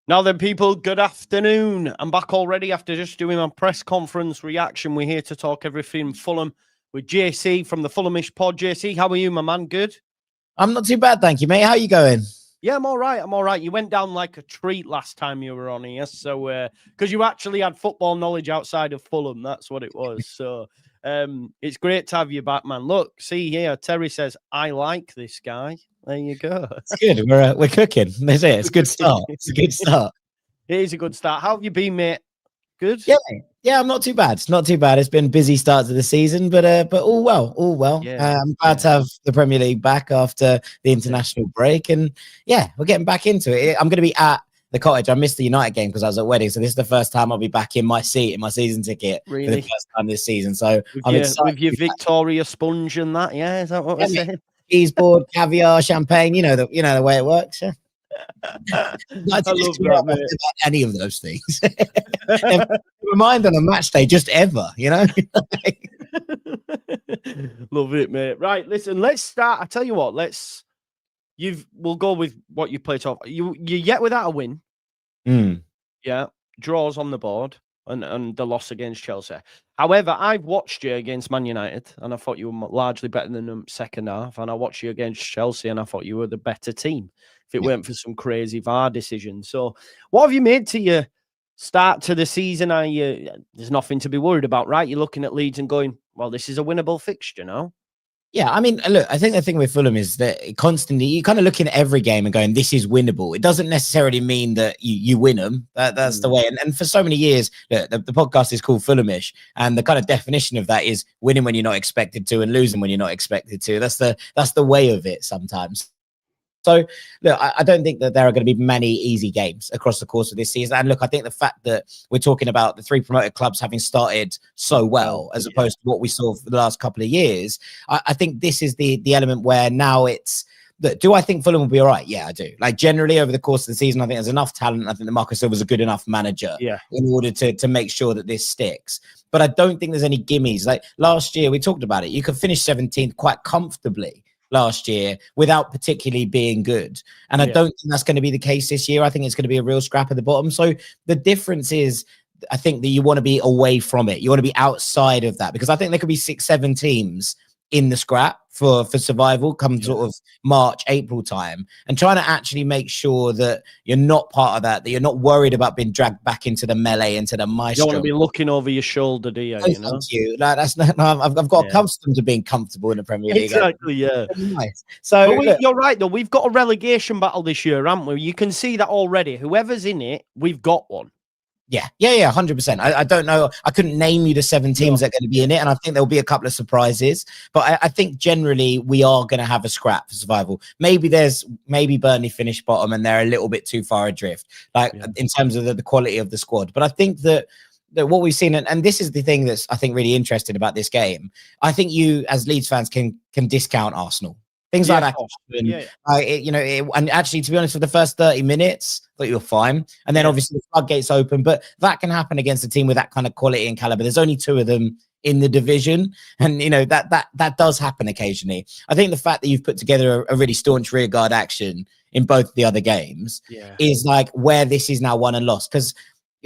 Now then, people, good afternoon. I'm back already after just doing my press conference reaction. We're here to talk everything Fulham with JC from the Fulhamish pod. JC, how are you, my man? Good? I'm not too bad, thank you, mate. How are you going? Yeah, I'm all right. I'm all right. You went down like a treat last time you were on here. So, because you actually had football knowledge outside of Fulham, that's what it was. So, it's great to have you back, man. Look, see here, Terry says, I like this guy. There you go. It's good. We're cooking. That's it. It's a good start. It's a good start. It is a good start. How have you been, mate? Good? Yeah, yeah, I'm not too bad. It's not too bad. It's been a busy start to the season, but all well, all well. Yeah, I'm glad to have the Premier League back after the international break, and yeah, we're getting back into it. I'm going to be at the Cottage. I missed the United game because I was at wedding, so this is the first time I'll be back in my seat in my season ticket for the first time this season. So I'm excited with your Victoria sponge and that. Yeah, is that what we're saying? Cheese board, caviar, champagne. You know the way it works. Yeah. I love that, mate. Any of those things. Remind on a match day, just ever, you know. Love it, mate. Right, listen, let's start. I tell you what, we'll go with what you played off. You're yet without a win. Yeah, draws on the board and the loss against Chelsea. However, I've watched you against Man United and I thought you were largely better than them second half. And I watched you against Chelsea and I thought you were the better team if it weren't for some crazy VAR decisions. So what have you made to your start to the season? There's nothing to be worried about, right? You're looking at Leeds and going, well, this is a winnable fixture, no? Yeah, I mean, look, I think the thing with Fulham is that constantly you're kind of looking at every game and going, this is winnable. It doesn't necessarily mean that you win them. That's the way. And for so many years, look, the podcast is called Fulhamish. And the kind of definition of that is winning when you're not expected to and losing when you're not expected to. That's the way of it sometimes. So, look, I don't think that there are going to be many easy games across the course of this season. And look, I think the fact that we're talking about the three promoted clubs having started so well, as opposed to what we saw for the last couple of years, I think this is the element where now it's, do I think Fulham will be all right? Yeah, I do. Like generally over the course of the season, I think there's enough talent. I think that Marco Silva's a good enough manager in order to make sure that this sticks. But I don't think there's any gimmies. Like last year, we talked about it. You could finish 17th quite comfortably last year without particularly being good. And I don't think that's going to be the case this year. I think it's going to be a real scrap at the bottom. So the difference is, I think that you want to be away from it. You want to be outside of that because I think there could be 6-7 teams in the scrap for survival come sort of March, April time, and trying to actually make sure that you're not part of that you're not worried about being dragged back into the melee, into the maestro. You don't want to be looking over your shoulder, do you? You know? Thank you. Like, that's not, I've got accustomed to being comfortable in the Premier League. Exactly, yeah. Nice. So you're right, though. We've got a relegation battle this year, haven't we? You can see that already. Whoever's in it, we've got one. Yeah, 100%. I don't know. I couldn't name you the 7 teams that are going to be in it, and I think there'll be a couple of surprises. But I think generally we are going to have a scrap for survival. Maybe Burnley finish bottom and they're a little bit too far adrift, like in terms of the quality of the squad. But I think that what we've seen, and this is the thing that's I think really interesting about this game. I think you as Leeds fans can discount Arsenal. Things like that. And actually, to be honest, for the first 30 minutes, I thought you were fine. And then obviously the floodgates open, but that can happen against a team with that kind of quality and caliber. There's only 2 of them in the division. And, you know, that does happen occasionally. I think the fact that you've put together a really staunch rearguard action in both the other games is like where this is now won and lost. Because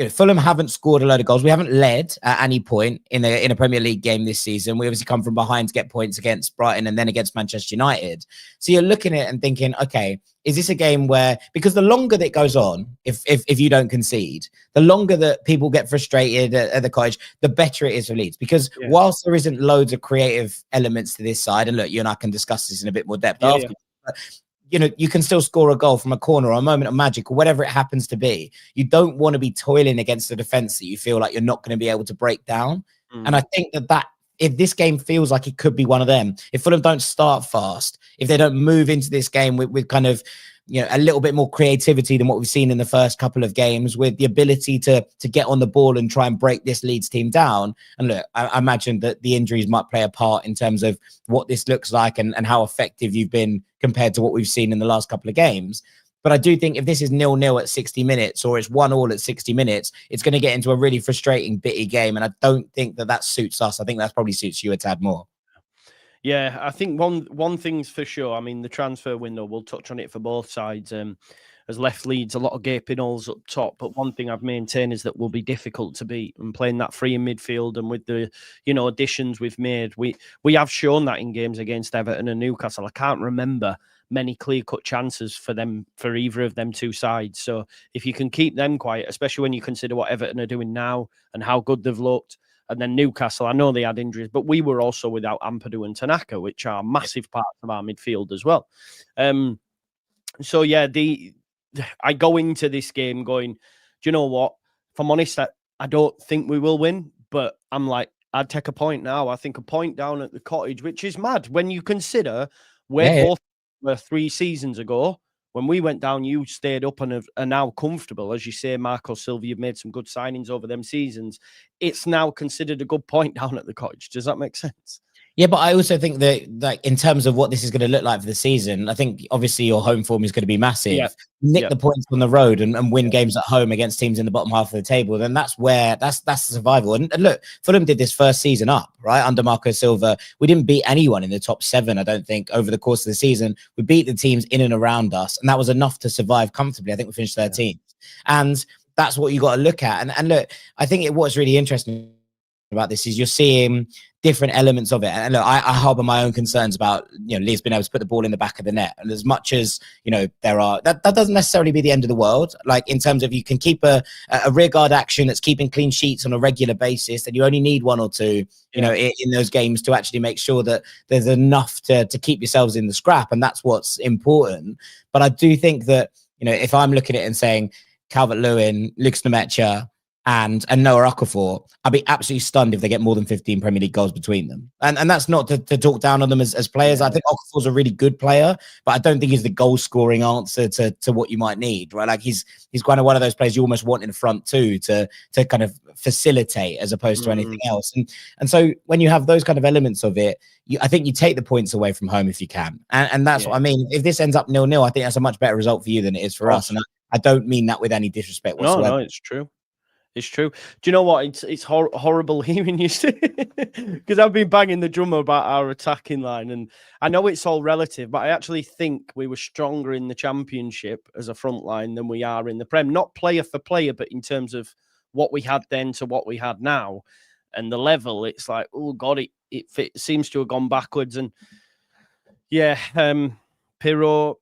Fulham haven't scored a load of goals. We haven't led at any point in a Premier League game this season. We obviously come from behind to get points against Brighton and then against Manchester United. So you're looking at it and thinking, okay, is this a game where, because the longer that goes on, if you don't concede, the longer that people get frustrated at the Cottage, the better it is for Leeds. Because whilst there isn't loads of creative elements to this side, and look, you and I can discuss this in a bit more depth after. But, you can still score a goal from a corner or a moment of magic or whatever it happens to be. You don't want to be toiling against a defense that you feel like you're not going to be able to break down. And I think that if this game feels like it could be one of them, if Fulham don't start fast, if they don't move into this game with kind of, a little bit more creativity than what we've seen in the first couple of games, with the ability to get on the ball and try and break this Leeds team down. And look, I imagine that the injuries might play a part in terms of what this looks like and how effective you've been compared to what we've seen in the last couple of games. But I do think if this is 0-0 at 60 minutes or it's 1-1 at 60 minutes, it's going to get into a really frustrating, bitty game. And I don't think that suits us. I think that probably suits you a tad more. Yeah, I think one thing's for sure. I mean, the transfer window, we'll touch on it for both sides. has left Leeds a lot of gaping holes up top. But one thing I've maintained is that we'll be difficult to beat, and playing that free in midfield and with the, you know, additions we've made, we have shown that in games against Everton and Newcastle. I can't remember many clear-cut chances for either of them two sides. So if you can keep them quiet, especially when you consider what Everton are doing now and how good they've looked, and then Newcastle, I know they had injuries, but we were also without Ampadu and Tanaka, which are massive parts of our midfield as well. So yeah, I go into this game going, do you know what? If I'm honest, I don't think we will win, but I'm like, I'd take a point now. I think a point down at the Cottage, which is mad when you consider we're both were 3 seasons ago. When we went down, you stayed up and are now comfortable. As you say, Marco Silva, you've made some good signings over them seasons. It's now considered a good point down at the Cottage. Does that make sense? Yeah, but I also think that, like, in terms of what this is going to look like for the season, I think obviously your home form is going to be massive. Yeah. Nick the points on the road and win games at home against teams in the bottom half of the table, then that's the survival. And look, Fulham did this first season up, right, under Marco Silva. We didn't beat anyone in the top 7, I don't think, over the course of the season. We beat the teams in and around us, and that was enough to survive comfortably. I think we finished 13th. And that's what you got to look at. And look, I think what's really interesting about this is you're seeing different elements of it. And look, I harbor my own concerns about, you know, Leeds being able to put the ball in the back of the net. And as much as, you know, that doesn't necessarily be the end of the world. Like, in terms of, you can keep a rear guard action that's keeping clean sheets on a regular basis, then you only need 1 or 2, you know, in those games to actually make sure that there's enough to keep yourselves in the scrap. And that's what's important. But I do think that, you know, if I'm looking at it and saying Calvert-Lewin, Lucas Nemecha, and Noah Okafor, I'd be absolutely stunned if they get more than 15 Premier League goals between them. And that's not to talk down on them as players. I think Okafor's a really good player, but I don't think he's the goal scoring answer to what you might need, right? Like, he's kind of one of those players you almost want in the front too, to kind of facilitate as opposed to anything else. And so when you have those kind of elements of it, I think you take the points away from home if you can. And that's what I mean. If this ends up 0-0, I think that's a much better result for you than it is for us. And I don't mean that with any disrespect whatsoever. No, it's true. It's true. Do you know what? It's horrible hearing you say, because I've been banging the drum about our attacking line, and I know it's all relative, but I actually think we were stronger in the Championship as a front line than we are in the Prem. Not player for player, but in terms of what we had then to what we had now, and the level. It's like, oh God, it seems to have gone backwards. And yeah, Pirro.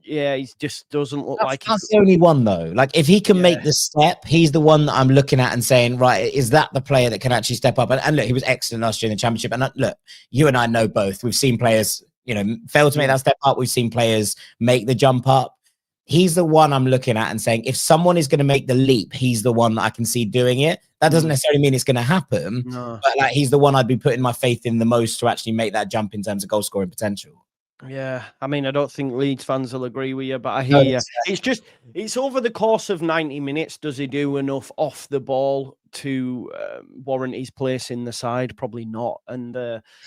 Yeah, he just doesn't look like that's the only one though. Like, if he can make the step, he's the one that I'm looking at and saying, right, is that the player that can actually step up? And look, he was excellent last year in the Championship. And look, you and I know both. We've seen players, you know, fail to make that step up. We've seen players make the jump up. He's the one I'm looking at and saying, if someone is going to make the leap, he's the one that I can see doing it. That doesn't necessarily mean it's going to happen, but like, he's the one I'd be putting my faith in the most to actually make that jump in terms of goal scoring potential. Yeah, I mean, I don't think Leeds fans will agree with you, but I hear you. It's over the course of 90 minutes. Does he do enough off the ball to warrant his place in the side? Probably not. And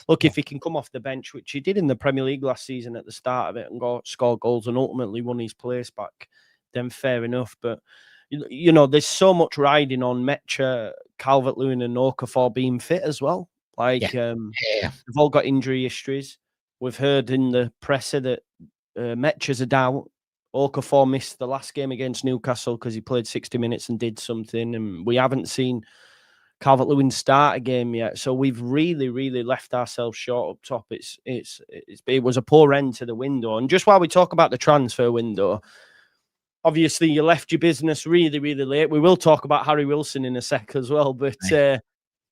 look, if he can come off the bench, which he did in the Premier League last season at the start of it, and score goals and ultimately won his place back, then fair enough. But, you know, there's so much riding on Mecha, Calvert-Lewin and Okafor being fit as well. Like, they've all got injury histories. We've heard in the presser that Mecha's a doubt. Okafor missed the last game against Newcastle because he played 60 minutes and did something. And we haven't seen Calvert-Lewin start a game yet. So we've really, really left ourselves short up top. It was a poor end to the window. And just while we talk about the transfer window, obviously you left your business really, really late. We will talk about Harry Wilson in a sec as well. But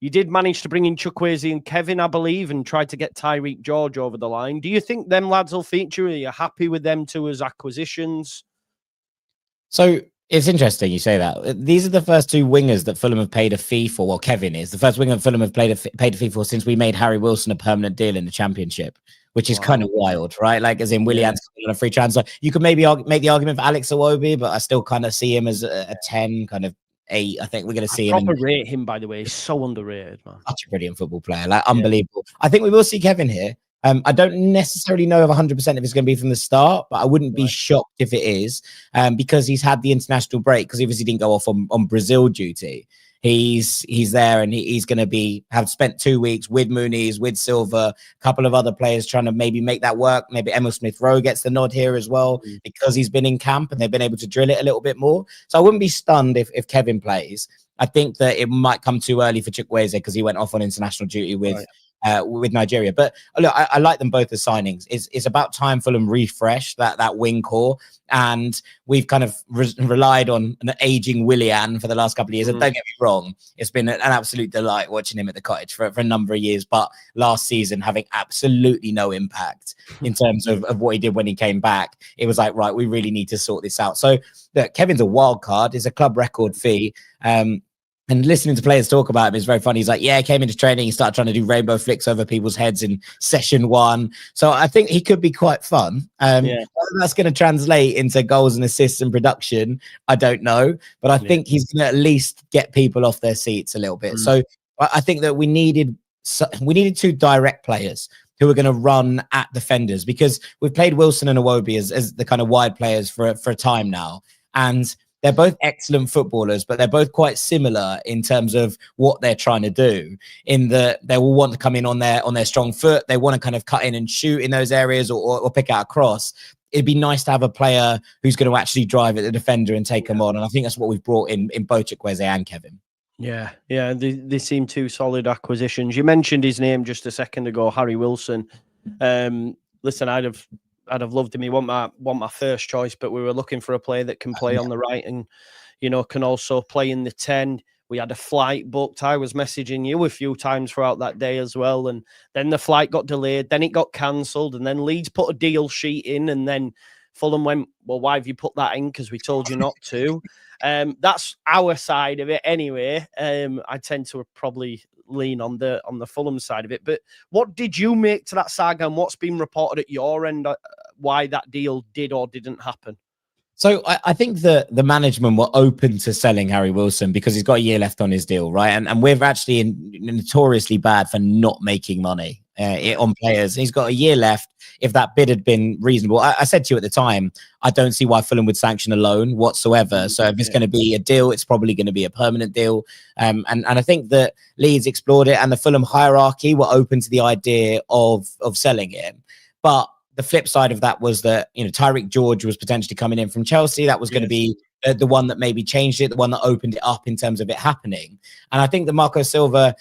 you did manage to bring in Chukwueze and Kevin, I believe, and tried to get Tyreek George over the line. Do you think them lads will feature? Are you happy with them two as acquisitions? So it's interesting you say that. These are the first 2 wingers that Fulham have paid a fee for. Well, Kevin is the first winger Fulham have paid a fee for since we made Harry Wilson a permanent deal in the Championship, which is kind of wild, right? Like, as in Willian's on a free transfer. You could maybe make the argument for Alex Iwobi, but I still kind of see him as a 10, kind of 8. I think we're going to see him. Rate him, by the way. He's so underrated, man. Such a brilliant football player, like unbelievable. I think we will see Kevin here. I don't necessarily know if 100% if it's going to be from the start, but I wouldn't be shocked if it is, because he's had the international break, because he obviously didn't go off on Brazil duty. he's there, and he's going to have spent 2 weeks with Muniz, with Silva, a couple of other players trying to maybe make that work. Maybe Emil Smith-Rowe gets the nod here as well because he's been in camp and they've been able to drill it a little bit more. So I wouldn't be stunned if Kevin plays. I think that it might come too early for Chukwueze because he went off on international duty with Nigeria. But look, I like them both as signings. It's about time Fulham refresh that wing core, and we've kind of relied on an aging Willian for the last couple of years. And don't get me wrong, it's been an absolute delight watching him at the Cottage for a number of years. But last season, having absolutely no impact in terms of what he did when he came back, it was like, right, we really need to sort this out. So look, Kevin's a wild card. It's a club record fee. And listening to players talk about him is very funny. He's like, yeah, came into training, he started trying to do rainbow flicks over people's heads in session 1. So I think he could be quite fun. Whether that's going to translate into goals and assists and production, I don't know. But I think he's going to at least get people off their seats a little bit. So I think that we needed 2 direct players who are going to run at defenders, because we've played Wilson and Iwobi as the kind of wide players for a time now. And they're both excellent footballers, but they're both quite similar in terms of what they're trying to do, in that they will want to come in on their strong foot. They want to kind of cut in and shoot in those areas or pick out a cross. It'd be nice to have a player who's going to actually drive at the defender and take them on. And I think that's what we've brought in both Chukwueze and Kevin. Yeah, they seem 2 solid acquisitions. You mentioned his name just a second ago, Harry Wilson. Listen, I'd have loved him. He wasn't my first choice, but we were looking for a player that can play on the right and, can also play in the 10. We had a flight booked. I was messaging you a few times throughout that day as well. And then the flight got delayed. Then it got cancelled. And then Leeds put a deal sheet in. And then Fulham went, well, why have you put that in? Because we told you not to. That's our side of it anyway. I tend to probably lean on the Fulham side of it. But what did you make to that saga, and what's been reported at your end, why that deal did or didn't happen? So I think the management were open to selling Harry Wilson because he's got a year left on his deal, right? And we're actually notoriously bad for not making money on players. He's got a year left. If that bid had been reasonable, I said to you at the time, I don't see why Fulham would sanction a loan whatsoever. So if it's going to be a deal, it's probably going to be a permanent deal. And I think that Leeds explored it, and the Fulham hierarchy were open to the idea of selling him. But the flip side of that was that, Tyreek George was potentially coming in from Chelsea. That was going to be the one that maybe changed it, the one that opened it up in terms of it happening. And I think that Marco Silva,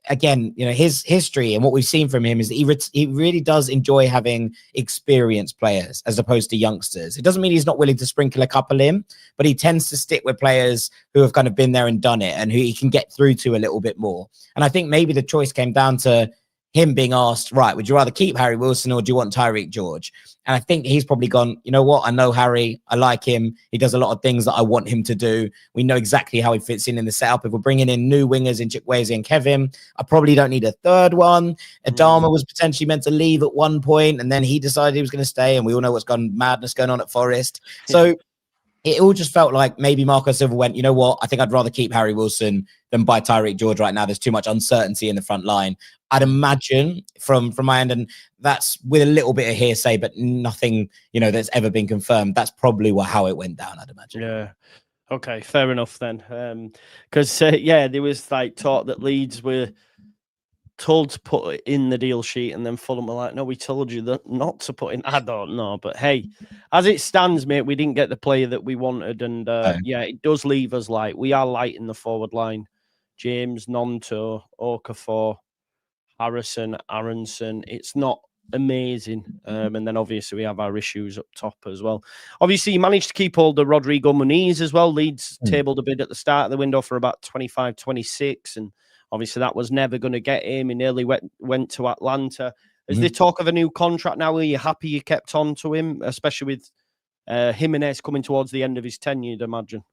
again, his history and what we've seen from him is that he really does enjoy having experienced players as opposed to youngsters. It doesn't mean he's not willing to sprinkle a couple in, but he tends to stick with players who have kind of been there and done it and who he can get through to a little bit more. And I think maybe the choice came down to him being asked, right, would you rather keep Harry Wilson or do you want Tyreek George? And I think he's probably gone, you know what? I know Harry. I like him. He does a lot of things that I want him to do. We know exactly how he fits in the setup. If we're bringing in new wingers in Chukwueze and Kevin, I probably don't need a third one. Adama was potentially meant to leave at one point, and then he decided he was going to stay. And we all know what's madness going on at Forest. So it all just felt like maybe Marco Silva went, you know what? I think I'd rather keep Harry Wilson than buy Tyreek George right now. There's too much uncertainty in the front line. I'd imagine from my end, and that's with a little bit of hearsay, but nothing, that's ever been confirmed. That's probably how it went down, I'd imagine. Yeah. Okay, fair enough then. Because, there was like talk that Leeds were told to put it in the deal sheet, and then Fulham were like, no, we told you that not to put in. I don't know, but hey, as it stands, mate, we didn't get the player that we wanted, and it does leave us light. We are light in the forward line. James, Nonto, Okafor, Harrison, Aronson. It's not amazing. And then obviously we have our issues up top as well. Obviously, you managed to keep hold of Rodrigo Muniz as well. Leeds tabled a bid at the start of the window for about 25, 26, and obviously that was never going to get him. He nearly went to Atlanta. Is there talk of a new contract now? Are you happy you kept on to him, especially with Jimenez coming towards the end of his tenure, you'd imagine?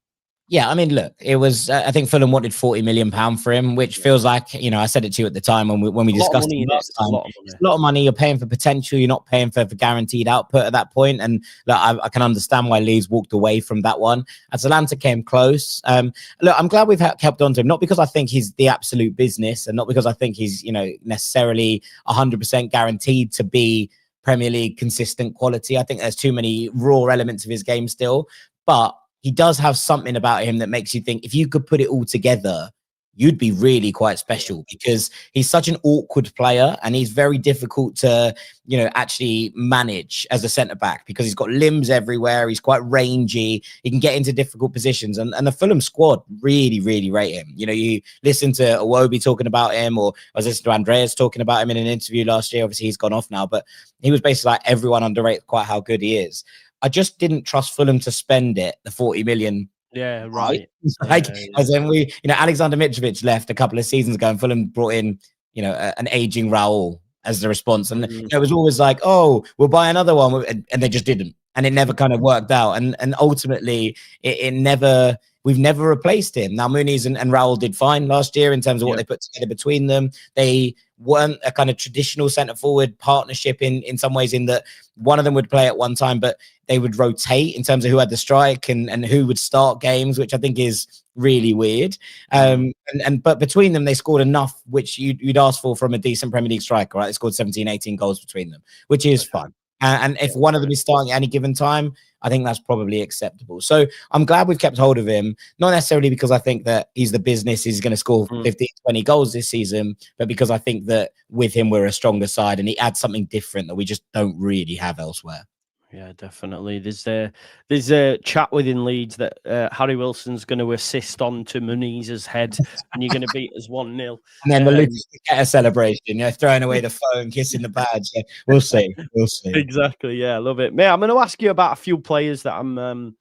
Yeah, I mean, look, it was, I think Fulham wanted £40 million for him, which feels like, I said it to you at the time when we discussed it last time. It's a lot of money. You're paying for potential. You're not paying for guaranteed output at that point. And look, I can understand why Leeds walked away from that one. Atalanta came close. Look, I'm glad we've kept on to him, not because I think he's the absolute business and not because I think he's, necessarily 100% guaranteed to be Premier League consistent quality. I think there's too many raw elements of his game still, but he does have something about him that makes you think if you could put it all together, you'd be really quite special, because he's such an awkward player and he's very difficult to, you know, actually manage as a centre back, because he's got limbs everywhere. He's quite rangy. He can get into difficult positions, and the Fulham squad really, really rate him. You know, you listen to Iwobi talking about him, or I was listening to Andreas talking about him in an interview last year. Obviously, he's gone off now, but he was basically like, everyone underrates quite how good he is. I just didn't trust Fulham to spend the 40 million. Yeah, right. Like, as in you know, Alexander Mitrovic left a couple of seasons ago, and Fulham brought in, you know, an aging Raul as the response, and you know, it was always like, oh, we'll buy another one, and they just didn't, and it never kind of worked out, and ultimately, it never. We've never replaced him. Now, Muniz and Raul did fine last year in terms of what they put together between them. They weren't a kind of traditional centre forward partnership in some ways, in that one of them would play at one time, but they would rotate in terms of who had the strike and who would start games, which I think is really weird. But between them, they scored enough, which you'd ask for from a decent Premier League striker, right? They scored 17, 18 goals between them, which is fun. And if one of them is starting at any given time, I think that's probably acceptable. So I'm glad we've kept hold of him, not necessarily because I think that he's the business, he's going to score 15, 20 goals this season, but because I think that with him, we're a stronger side and he adds something different that we just don't really have elsewhere. Yeah, definitely. There's a chat within Leeds that Harry Wilson's going to assist on to Muniz's head, and you're going to beat us 1-0. And then the Lucas celebration, you know, throwing away the phone, kissing the badge. Yeah, we'll see. We'll see. Exactly. Yeah, I love it. Mate, I'm going to ask you about a few players that I'm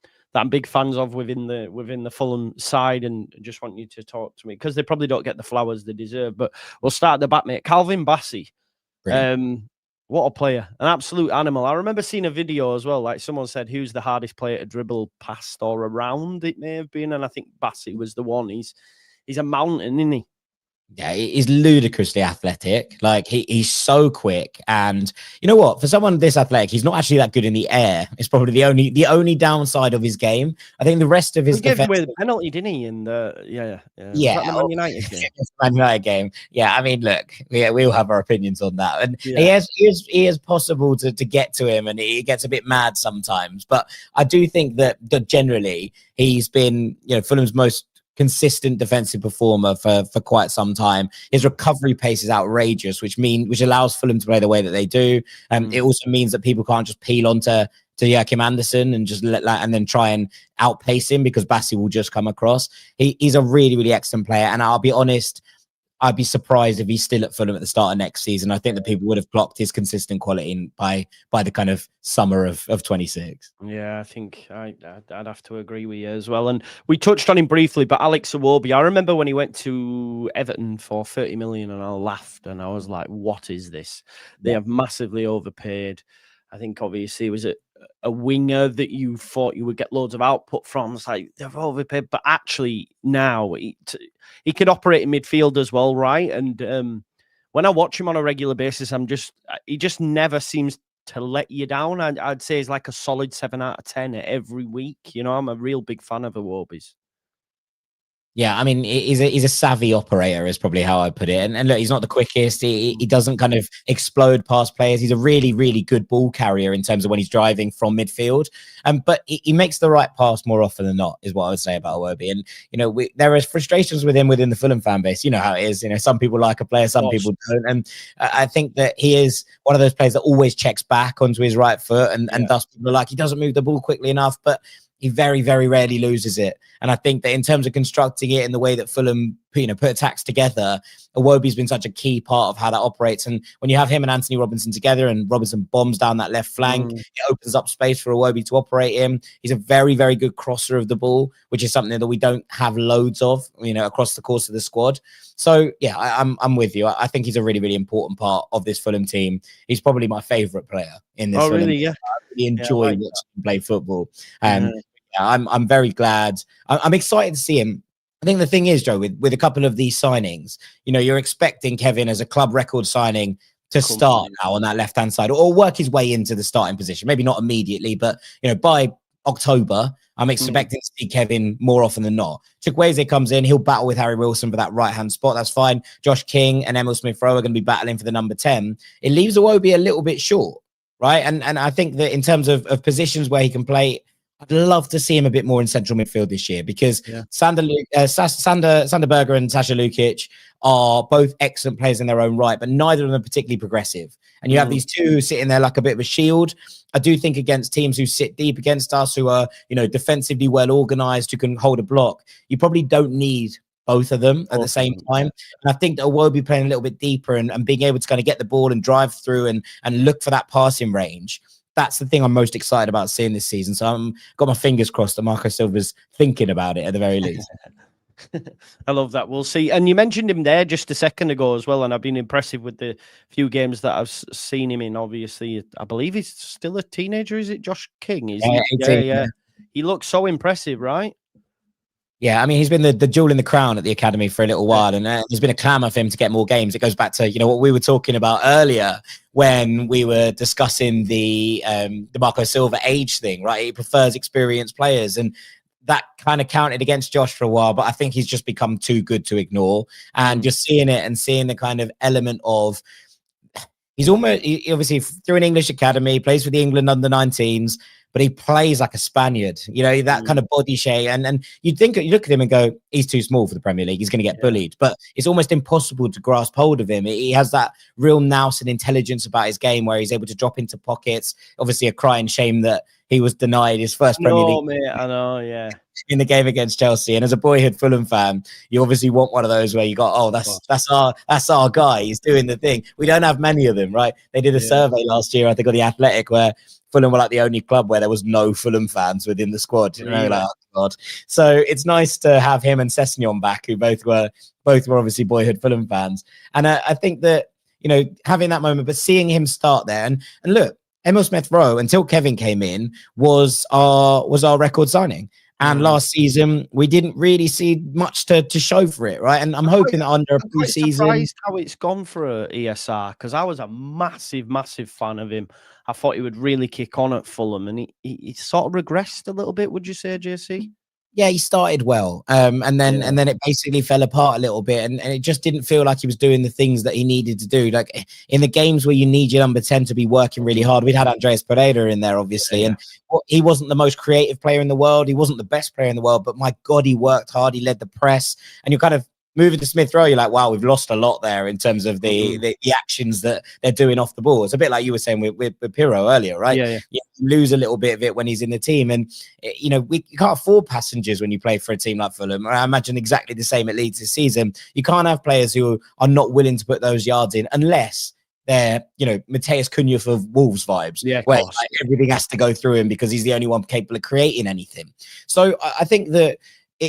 big fans of within the Fulham side, and just want you to talk to me, because they probably don't get the flowers they deserve. But we'll start at the back, mate. Calvin Bassey. What a player, an absolute animal. I remember seeing a video as well, like someone said, who's the hardest player to dribble past or around, it may have been, and I think Bassey was the one. He's a mountain, isn't he? Yeah, he's ludicrously athletic. Like he's so quick, and you know what? For someone this athletic, he's not actually that good in the air. It's probably the only downside of his game. I think the rest of his he gave away the penalty, didn't he? In the the Man United game. Man United game. Yeah, I mean, look, we all have our opinions on that, and he is possible to get to him, and he gets a bit mad sometimes. But I do think that generally he's been, you know, Fulham's most consistent defensive performer for quite some time. His recovery pace is outrageous, which allows Fulham to play the way that they do. It also means that people can't just peel onto Joachim Andersen and just and then try and outpace him, because Bassey will just come across. He's a really, really excellent player, and I'll be honest, I'd be surprised if he's still at Fulham at the start of next season. I think that people would have clocked his consistent quality by the kind of summer of 26. Yeah, I think I'd have to agree with you as well. And we touched on him briefly, but Alex Iwobi, I remember when he went to Everton for 30 million, and I laughed, and I was like, what is this? They have massively overpaid. I think obviously it was a winger that you thought you would get loads of output from. It's like they've overpaid, but actually now he could operate in midfield as well, right? And when I watch him on a regular basis, he just never seems to let you down. I'd say he's like a solid 7 out of 10 every week. You know, I'm a real big fan of Iwobi's. Yeah, I mean, he's a savvy operator is probably how I put it. And look, he's not the quickest. He doesn't kind of explode past players. He's a really, really good ball carrier in terms of when he's driving from midfield. But he makes the right pass more often than not, is what I would say about Iwobi. And, you know, there are frustrations with him within the Fulham fan base. You know how it is. You know, some people like a player, some people don't. And I think that he is one of those players that always checks back onto his right foot. And thus people are like, he doesn't move the ball quickly enough. But he very, very rarely loses it. And I think that in terms of constructing it in the way that Fulham, you know, put attacks together, Iwobi's been such a key part of how that operates. And when you have him and Anthony Robinson together, and Robinson bombs down that left flank, it opens up space for Iwobi to operate in. He's a very, very good crosser of the ball, which is something that we don't have loads of, you know, across the course of the squad. So yeah, I'm with you. I think he's a really, really important part of this Fulham team. He's probably my favorite player in this. Oh, really? Yeah. I really enjoy watching him play football. I'm very glad. I'm excited to see him. I think the thing is, Joe, with a couple of these signings, you know, you're expecting Kevin as a club record signing to start now on that left-hand side, or work his way into the starting position. Maybe not immediately, but, you know, by October, I'm expecting to see Kevin more often than not. Chukwueze comes in, he'll battle with Harry Wilson for that right-hand spot. That's fine. Josh King and Emil Smith-Rowe are going to be battling for the number 10. It leaves Iwobi a little bit short, right? And I think that in terms of positions where he can play, I'd love to see him a bit more in central midfield this year because Sander Berger and Sasha Lukic are both excellent players in their own right, but neither of them are particularly progressive. And you have these two sitting there like a bit of a shield. I do think against teams who sit deep against us, who are, defensively well organized, who can hold a block, you probably don't need both of them at the same time. And I think that we'll be playing a little bit deeper and being able to kind of get the ball and drive through and look for that passing range. That's the thing I'm most excited about seeing this season. So I'm got my fingers crossed that Marco Silva's thinking about it at the very least. I love that. We'll see. And you mentioned him there just a second ago as well. And I've been impressive with the few games that I've seen him in. Obviously, I believe he's still a teenager. Is it Josh King? Is he? 18, yeah. He looks so impressive, right? Yeah, I mean, he's been the jewel in the crown at the academy for a little while, and there's been a clamour for him to get more games. It goes back to, what we were talking about earlier when we were discussing the Marco Silva age thing, right? He prefers experienced players, and that kind of counted against Josh for a while, but I think he's just become too good to ignore. And just seeing it and seeing the kind of element of, he obviously through an English academy, plays for the England under-19s, but he plays like a Spaniard, that kind of body shape. And you look at him and go, he's too small for the Premier League. He's going to get bullied, but it's almost impossible to grasp hold of him. He has that real nous and intelligence about his game where he's able to drop into pockets. Obviously a crying shame that he was denied his first Premier League. Mate, I know, yeah. In the game against Chelsea. And as a boyhood Fulham fan, you obviously want one of those where you go, that's our guy. He's doing the thing. We don't have many of them, right? They did a survey last year, I think, on The Athletic, where Fulham were like the only club where there was no Fulham fans within the squad. Like, oh God. So it's nice to have him and Sessegnon back, who both were obviously boyhood Fulham fans. And I think that, having that moment, but seeing him start there and look, Emil Smith-Rowe, until Kevin came in, was our record signing. And last season, we didn't really see much to show for it, right? And I'm hoping that under a pre-season... surprised how it's gone for ESR, because I was a massive, massive fan of him. I thought he would really kick on at Fulham, and he sort of regressed a little bit, would you say, JC? Yeah, he started well, and then it basically fell apart a little bit, and it just didn't feel like he was doing the things that he needed to do. Like in the games where you need your number 10 to be working really hard, we'd had Andreas Pereira in there, obviously, and he wasn't the most creative player in the world. He wasn't the best player in the world, but my God, he worked hard. He led the press, and you're kind of moving to Smith-Rowe, you're like, wow, we've lost a lot there in terms of the actions that they're doing off the ball. It's a bit like you were saying with Pirro earlier, right? Yeah. You lose a little bit of it when he's in the team. And, you can't afford passengers when you play for a team like Fulham. I imagine exactly the same at Leeds this season. You can't have players who are not willing to put those yards in unless they're, Mateus Cunha for Wolves vibes, where everything has to go through him because he's the only one capable of creating anything. So I think that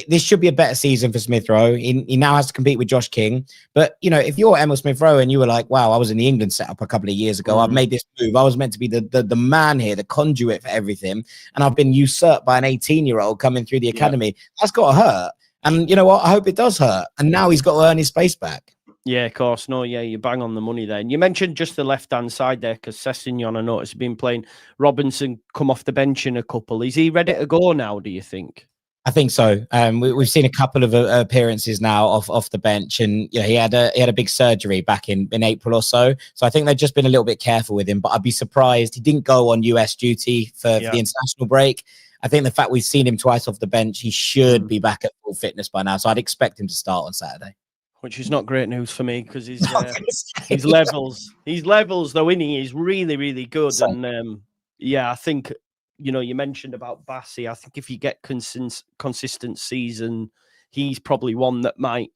this should be a better season for Smith-Rowe. He now has to compete with Josh King. But, if you're Emil Smith-Rowe and you were like, wow, I was in the England setup a couple of years ago. I've made this move. I was meant to be the man here, the conduit for everything. And I've been usurped by an 18-year-old coming through the academy. That's got to hurt. And you know what? I hope it does hurt. And now he's got to earn his space back. Yeah, of course. No, yeah, you bang on the money there. And you mentioned just the left-hand side there because Sessegnon, I noticed, has been playing. Robinson come off the bench in a couple. Is he ready to go now, do you think? I think so. We've seen a couple of appearances now off the bench, and he had a big surgery back in April or so. So I think they've just been a little bit careful with him. But I'd be surprised he didn't go on US duty for the international break. I think the fact we've seen him twice off the bench, he should be back at full fitness by now. So I'd expect him to start on Saturday. Which is not great news for me because his levels though, isn't he? He's really, really good. So, and I think. You mentioned about Bassi. I think if you get consistent season, he's probably one that might,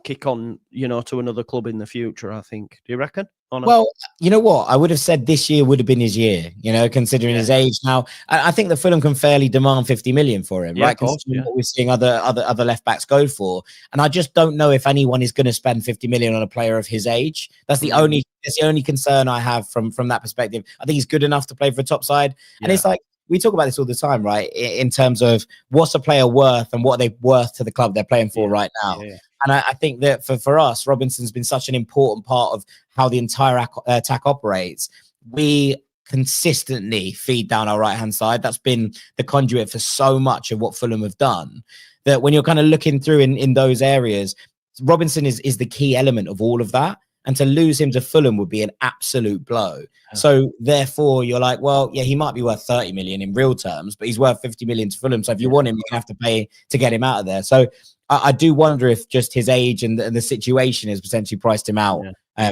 kick on, to another club in the future, I think. Do you reckon? Well, you know what? I would have said this year would have been his year, considering his age. Now, I think that Fulham can fairly demand 50 million for him, right? Considering what we're seeing other left backs go for. And I just don't know if anyone is going to spend 50 million on a player of his age. That's the only concern I have from that perspective. I think he's good enough to play for a top side. And it's like, we talk about this all the time, right? In terms of what's a player worth and what are they worth to the club they're playing for right now. And I think that for us, Robinson's been such an important part of how the entire attack operates. We consistently feed down our right-hand side. That's been the conduit for so much of what Fulham have done, that when you're kind of looking through in those areas, Robinson is the key element of all of that. and to lose him to Fulham would be an absolute blow. So therefore, you're like, well, yeah, he might be worth 30 million in real terms, but he's worth 50 million to Fulham. So if you want him, you have to pay to get him out of there. So I do wonder if just his age and the situation has potentially priced him out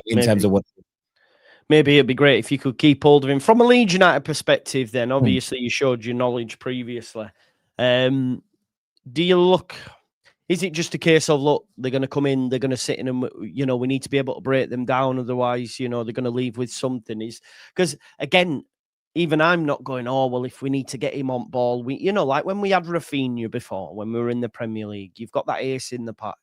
in terms of what. Maybe it'd be great if you could keep hold of him from a Leeds United perspective. Then obviously you showed your knowledge previously. Do you look? Is it just a case of, look, they're going to come in, they're going to sit in, and we need to be able to break them down. Otherwise, they're going to leave with something. Is because again, even I'm not going, oh well, if we need to get him on ball, like when we had Rafinha before, when we were in the Premier League, you've got that ace in the pack.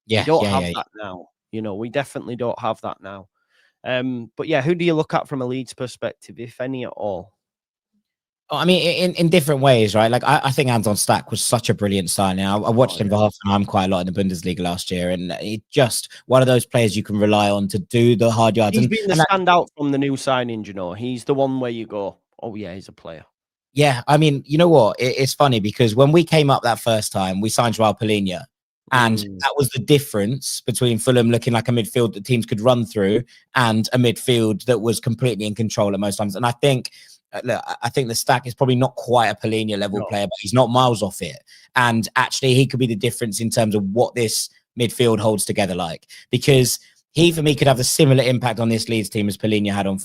We don't have that now. We definitely don't have that now. But yeah, who do you look at from a Leeds perspective, if any at all? I mean, in different ways, right? Like I think Anton Stack was such a brilliant signing. I watched him for Hoffenheim quite a lot in the Bundesliga last year, and it's just one of those players you can rely on to do the hard yards. He's been the standout from the new signing, He's the one where you go, oh yeah, he's a player. Yeah, I mean, you know what? It's funny because when we came up that first time, we signed Joao Palhinha. And that was the difference between Fulham looking like a midfield that teams could run through and a midfield that was completely in control at most times. And I think, look, I think the Stack is probably not quite a Palhinha level player, but he's not miles off it. And actually, he could be the difference in terms of what this midfield holds together like. Because he, for me, could have a similar impact on this Leeds team as Palhinha had on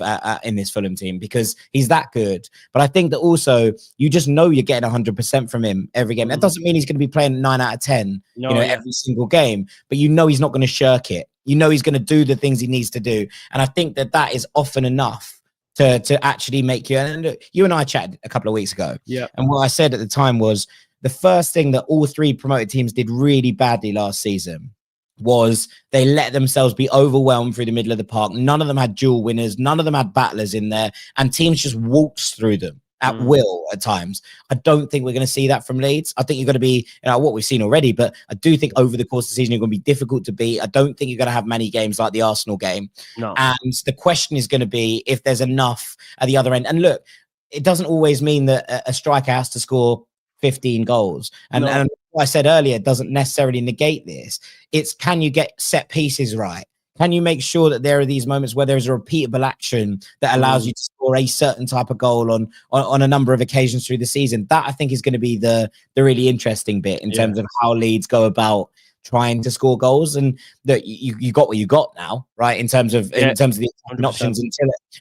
in this Fulham team, because he's that good. But I think that also you just know you're getting 100% from him every game. That doesn't mean he's going to be playing 9 out of 10, every single game. But he's not going to shirk it. He's going to do the things he needs to do. And I think that is often enough to actually make you. And you and I chatted a couple of weeks ago. Yeah. And what I said at the time was the first thing that all three promoted teams did really badly last season was they let themselves be overwhelmed through the middle of the park. None of them had dual winners. None of them had battlers in there. And teams just waltzed through them at will at times. I don't think we're going to see that from Leeds. I think you're going to be, what we've seen already, but I do think over the course of the season, you're going to be difficult to beat. I don't think you're going to have many games like the Arsenal game. No. And the question is going to be if there's enough at the other end. And look, it doesn't always mean that a striker has to score 15 goals. And what I said earlier doesn't necessarily negate this. It's, can you get set pieces right? Can you make sure that there are these moments where there's a repeatable action that allows you to score a certain type of goal on a number of occasions through the season? That, I think, is going to be the really interesting bit in terms of how Leeds go about trying to score goals. And that you got what you got now, right? In terms of the options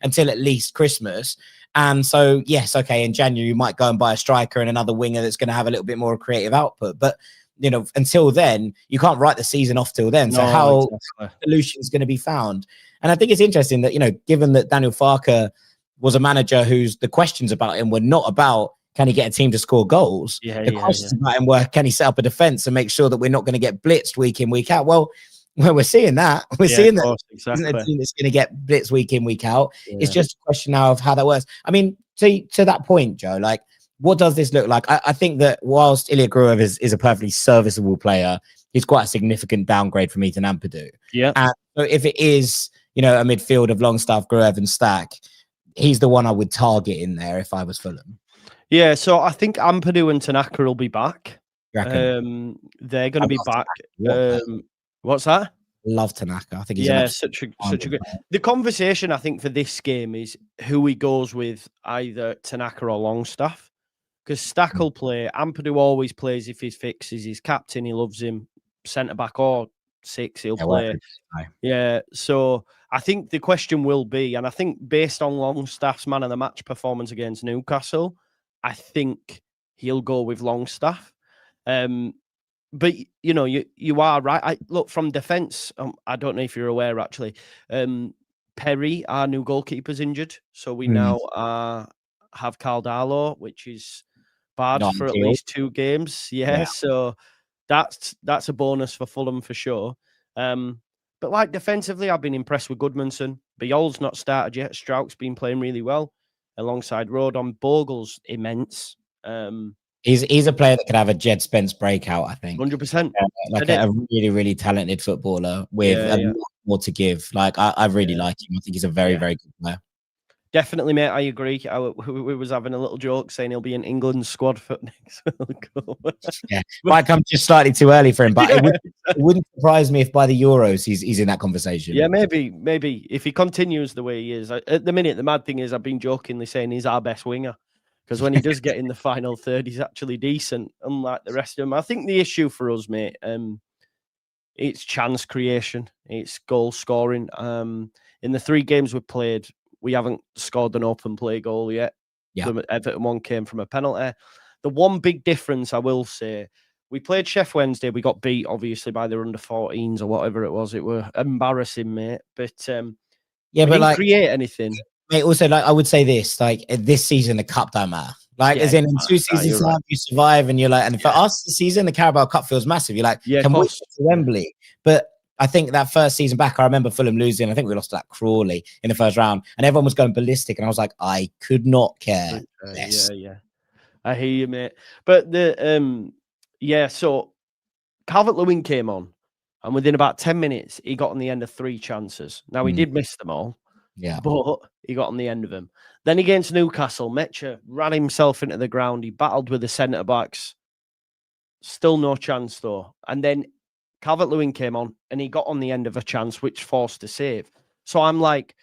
until at least Christmas. And so, yes, okay, in January, you might go and buy a striker and another winger that's going to have a little bit more creative output. But, until then, you can't write the season off till then. So how solution is going to be found? And I think it's interesting that, given that Daniel Farke was a manager whose the questions about him were not about, can he get a team to score goals? The questions about him were, can he set up a defense and make sure that we're not going to get blitzed week in, week out? Well, we're seeing that. We're seeing that isn't a team that's going to get blitz week in, week out. It's just a question now of how that works. I mean, to that point, Joe, like, what does this look like? I think that whilst Ilya Gruev is a perfectly serviceable player, he's quite a significant downgrade from Ethan Ampadu. Yeah. And so if it is, a midfield of Longstaff, Gruev and Stack, he's the one I would target in there if I was Fulham. Yeah, so I think Ampadu and Tanaka will be back. They're going to be back. What's that? Love Tanaka. I think he's such a good. The conversation I think for this game is who he goes with, either Tanaka or Longstaff, because Stack will play. Ampadu always plays if he's fixed. He's his captain. He loves him. Centre back or 6, he'll play. Yeah. So I think the question will be, and I think based on Longstaff's man of the match performance against Newcastle, I think he'll go with Longstaff. But you are right. Look, from defence, I don't know if you're aware actually. Perry, our new goalkeeper's injured, so we now have Caldalo, which is bad for at least 2 games. Yeah, so that's a bonus for Fulham for sure. But like defensively, I've been impressed with Goodmanson. Biol's not started yet. Strout's been playing really well alongside Rodon. Bogle's immense. He's a player that could have a Jed Spence breakout, I think. 100%. Like a really, really talented footballer with a lot more to give. Like, I really like him. I think he's a very, very good player. Definitely, mate. I agree. We was having a little joke saying he'll be in England's squad for next World Cup. Yeah, might come just slightly too early for him, but it wouldn't surprise me if by the Euros he's in that conversation. Yeah, maybe if he continues the way he is. At the minute, the mad thing is I've been jokingly saying he's our best winger because when he does get in the final third, he's actually decent, unlike the rest of them. I think the issue for us, mate, it's chance creation, it's goal scoring. In the 3 games we've played, we haven't scored an open play goal yet. Yeah. The Everton one came from a penalty. The one big difference I will say, we played Sheff Wednesday. We got beat, obviously, by their under-14s or whatever it was. It were embarrassing, mate. But yeah, we but didn't like create anything. Mate, also, like I would say this, like this season, the cup don't matter. Like, as in 2 seasons time, you survive, and you're like, and for us, the season, the Carabao Cup feels massive. You're like, can we get to Wembley? But I think that first season back, I remember Fulham losing. I think we lost to that Crawley in the first round, and everyone was going ballistic. And I was like, I could not care less. Yeah. I hear you, mate. But so Calvert-Lewin came on, and within about 10 minutes, he got on the end of 3 chances. Now, he did miss them all, but he got on the end of them. Then against Newcastle, Metcher ran himself into the ground. He battled with the centre-backs. Still no chance, though. And then Calvert-Lewin came on, and he got on the end of a chance, which forced a save. So I'm like,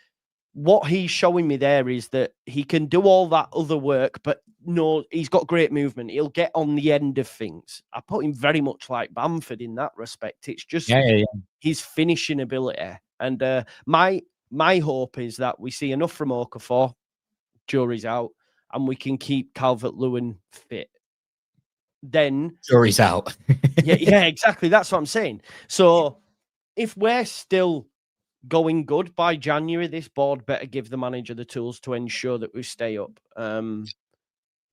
what he's showing me there is that he can do all that other work, but no, he's got great movement. He'll get on the end of things. I put him very much like Bamford in that respect. It's just his finishing ability. And my hope is that we see enough from Okafor, jury's out, and we can keep Calvert-Lewin fit. Then jury's out. yeah, exactly. That's what I'm saying. So if we're still going good by January, this board better give the manager the tools to ensure that we stay up.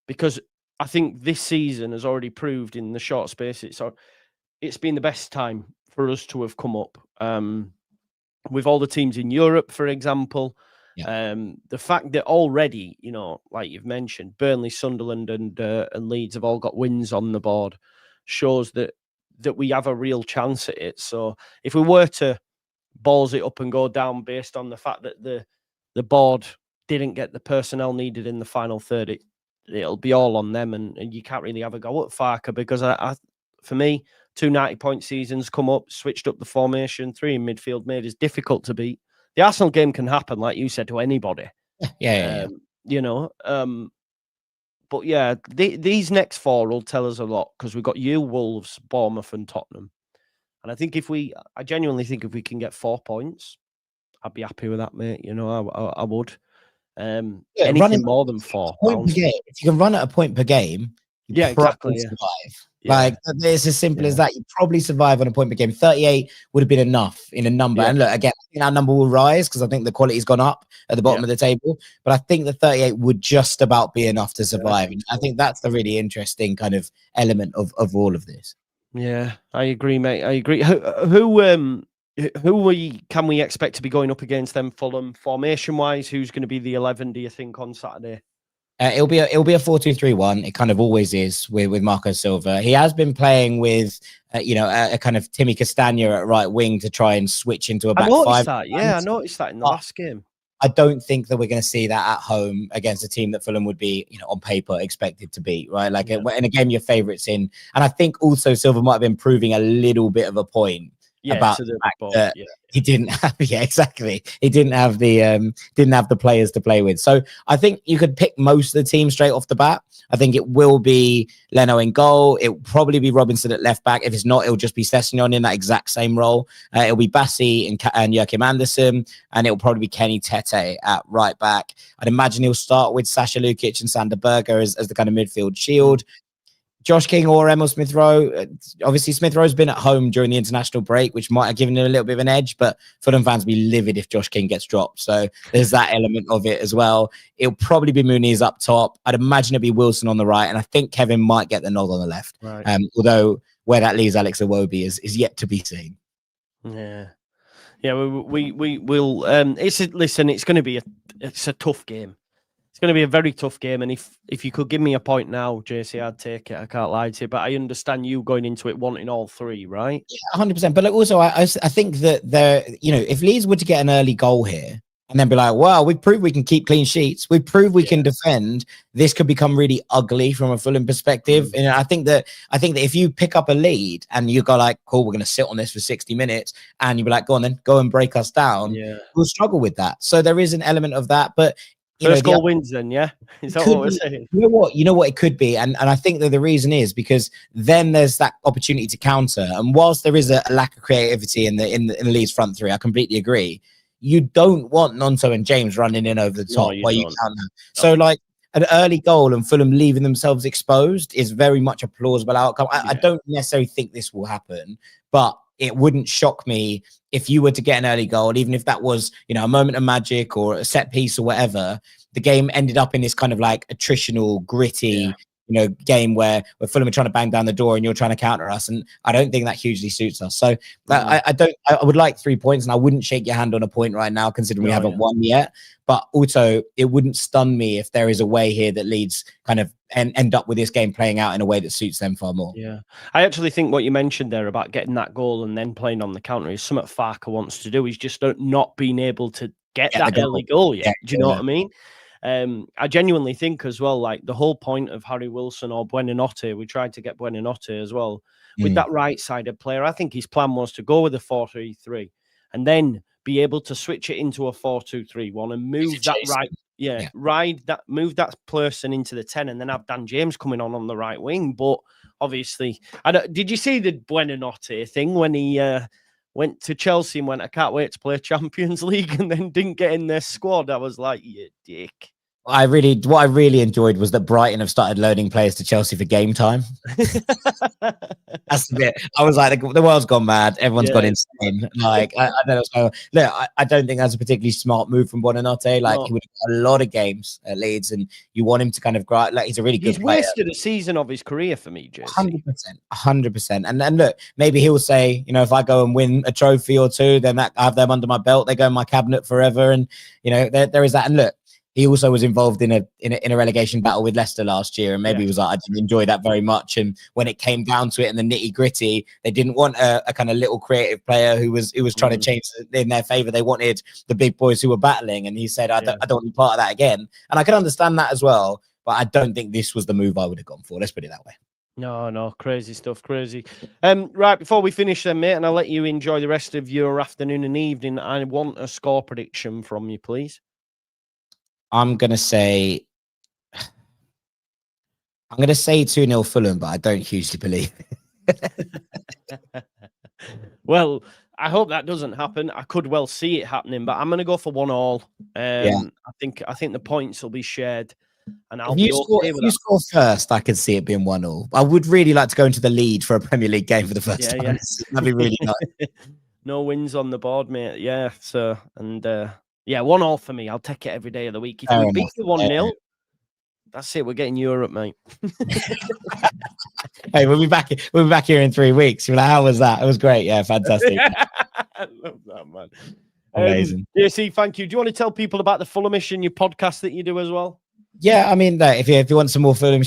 Because I think this season has already proved in the short space it's been the best time for us to have come up. With all the teams in Europe, for example. The fact that already, like you've mentioned, Burnley, Sunderland, and Leeds have all got wins on the board, shows that we have a real chance at it. So if we were to balls it up and go down based on the fact that the board didn't get the personnel needed in the final third, it'll be all on them, and you can't really have a go at Farke because for me, 2 90-point seasons come up, switched up the formation, 3 in midfield made is difficult to beat. The Arsenal game can happen, like you said, to anybody. Yeah. But yeah, these next 4 will tell us a lot because we've got Wolves, Bournemouth, and Tottenham. And I genuinely think if we can get 4 points, I'd be happy with that, mate. I would. Anything more than 4 point per game. If you can run at a point per game, exactly. Survive. Like it's as simple as that. You probably survive on a point per game. 38 would have been enough in a number. And look, again, I think our number will rise because I think the quality's gone up at the bottom of the table. But I think the 38 would just about be enough to survive. And I think that's the really interesting kind of element of all of this. Yeah, I agree, mate. I agree. Who can we expect to be going up against them? Fulham formation wise, who's going to be the 11? Do you think on Saturday? It'll be a 4-2-3-1. It kind of always is with Marco Silva. He has been playing with a kind of Timmy Castagna at right wing to try and switch into a back five. I noticed that in the last game. I don't think that we're going to see that at home against a team that Fulham would be, on paper expected to beat, right? Like in a game your favourites in. And I think also Silva might have been proving a little bit of a point about the fact that he didn't have, exactly. He didn't have the players to play with. So I think you could pick most of the team straight off the bat. I think it will be Leno in goal. It will probably be Robinson at left back. If it's not, it'll just be Sessegnon in that exact same role. It'll be Bassi and Joachim Andersen, and it'll probably be Kenny Tete at right back. I'd imagine he'll start with Sasha Lukic and Sander Berger as the kind of midfield shield. Josh King or Emil Smith-Rowe. Obviously, Smith-Rowe's been at home during the international break, which might have given him a little bit of an edge, but Fulham fans will be livid if Josh King gets dropped. So there's that element of it as well. It'll probably be Muniz up top. I'd imagine it'd be Wilson on the right, and I think Kevin might get the nod on the left. Right. Although where that leaves Alex Iwobi is yet to be seen. Yeah. Yeah, we will. Listen, it's going to be a tough game. It's going to be a very tough game, and if you could give me a point now, JC, I'd take it. I can't lie to you, but I understand you going into it wanting all 3, right? Yeah, 100%. But also, I think that if Leeds were to get an early goal here, and then be like, well, we've proved we can keep clean sheets. We've proved we can defend. This could become really ugly from a Fulham perspective. And I think that if you pick up a lead and you go like, cool, we're going to sit on this for 60 minutes, and you be like, go on then, go and break us down. We'll struggle with that. So there is an element of that, but first goal wins then, yeah? Is that what we're saying? You know what it could be? And I think that the reason is because then there's that opportunity to counter. And whilst there is a lack of creativity in the Leeds front three, I completely agree. You don't want Nonto and James running in over the top while you counter. So like an early goal and Fulham leaving themselves exposed is very much a plausible outcome. I don't necessarily think this will happen, but it wouldn't shock me if you were to get an early goal, even if that was, a moment of magic or a set piece or whatever. The game ended up in this kind of like attritional, gritty, game where Fulham are trying to bang down the door and you're trying to counter us. And I don't think that hugely suits us. So I would like 3 points, and I wouldn't shake your hand on a point right now, considering we haven't won yet. But also, it wouldn't stun me if there is a way here that Leeds kind of end up with this game playing out in a way that suits them far more. Yeah, I actually think what you mentioned there about getting that goal and then playing on the counter is something Farke wants to do. He's just not being able to get that early goal yet. Do you know what I mean? I genuinely think as well, like the whole point of Harry Wilson or Buonanotte, we tried to get Buonanotte as well with that right-sided player. I think his plan was to go with a 4-3-3 and then be able to switch it into a 4-2-3-1 and move that move that person into the 10 and then have Dan James coming on the right wing. But obviously, did you see the Buonanotte thing when he went to Chelsea and went, I can't wait to play Champions League, and then didn't get in their squad? I was like, you dick. What I really enjoyed was that Brighton have started loading players to Chelsea for game time. That's the bit. I was like, the world's gone mad. Everyone's gone insane. Like, I don't know. So, look, I don't think that's a particularly smart move from Buonanotte. Like, he would have got a lot of games at Leeds, and you want him to kind of grow. Like, he's a really good player. He's wasted a season of his career for me, JC. 100%. And then look, maybe he'll say, if I go and win a trophy or two, then I have them under my belt. They go in my cabinet forever. And there is that. And look, he also was involved in a relegation battle with Leicester last year, and maybe he was like, I didn't enjoy that very much. And when it came down to it and the nitty gritty, they didn't want a kind of little creative player who was trying to change in their favor. They wanted the big boys who were battling, and he said, I don't want to be part of that again. And I can understand that as well, but I don't think this was the move I would have gone for. Let's put it that way. No, crazy stuff, crazy. Right, before we finish then, mate, and I'll let you enjoy the rest of your afternoon and evening, I want a score prediction from you, please. I'm going to say 2-0 Fulham, but I don't hugely believe it. Well, I hope that doesn't happen. I could well see it happening, but I'm going to go for 1-1. I think the points will be shared, and I'll be okay with that. If you score first, I could see it being 1-1. I would really like to go into the lead for a Premier League game for the first time. Yeah. That'd be really nice. No wins on the board, mate. Yeah, so, and 1-1 for me. I'll take it every day of the week. If we beat you 1-0, that's it. We're getting Europe, mate. Hey, we'll be back here in 3 weeks. You're like, how was that? It was great. Yeah, fantastic. I love that, man. Amazing. JC, thank you. Do you want to tell people about the Fulhamish and your podcast that you do as well? Yeah, I mean, if you want some more Fulham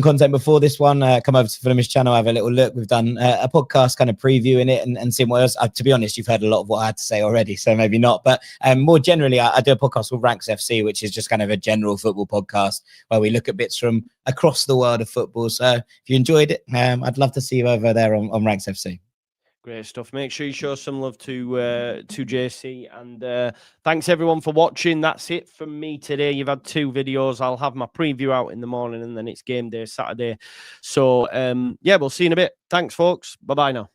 content before this one, come over to Fulhamish channel, have a little look. We've done a podcast kind of previewing it and seeing what else. To be honest, you've heard a lot of what I had to say already, so maybe not. But more generally, I do a podcast called Ranks FC, which is just kind of a general football podcast where we look at bits from across the world of football. So if you enjoyed it, I'd love to see you over there on Ranks FC. Great stuff. Make sure you show some love to JC, and thanks everyone for watching. That's it from me today. You've had 2 videos. I'll have my preview out in the morning, and then it's game day Saturday. So we'll see you in a bit. Thanks, folks. Bye-bye now.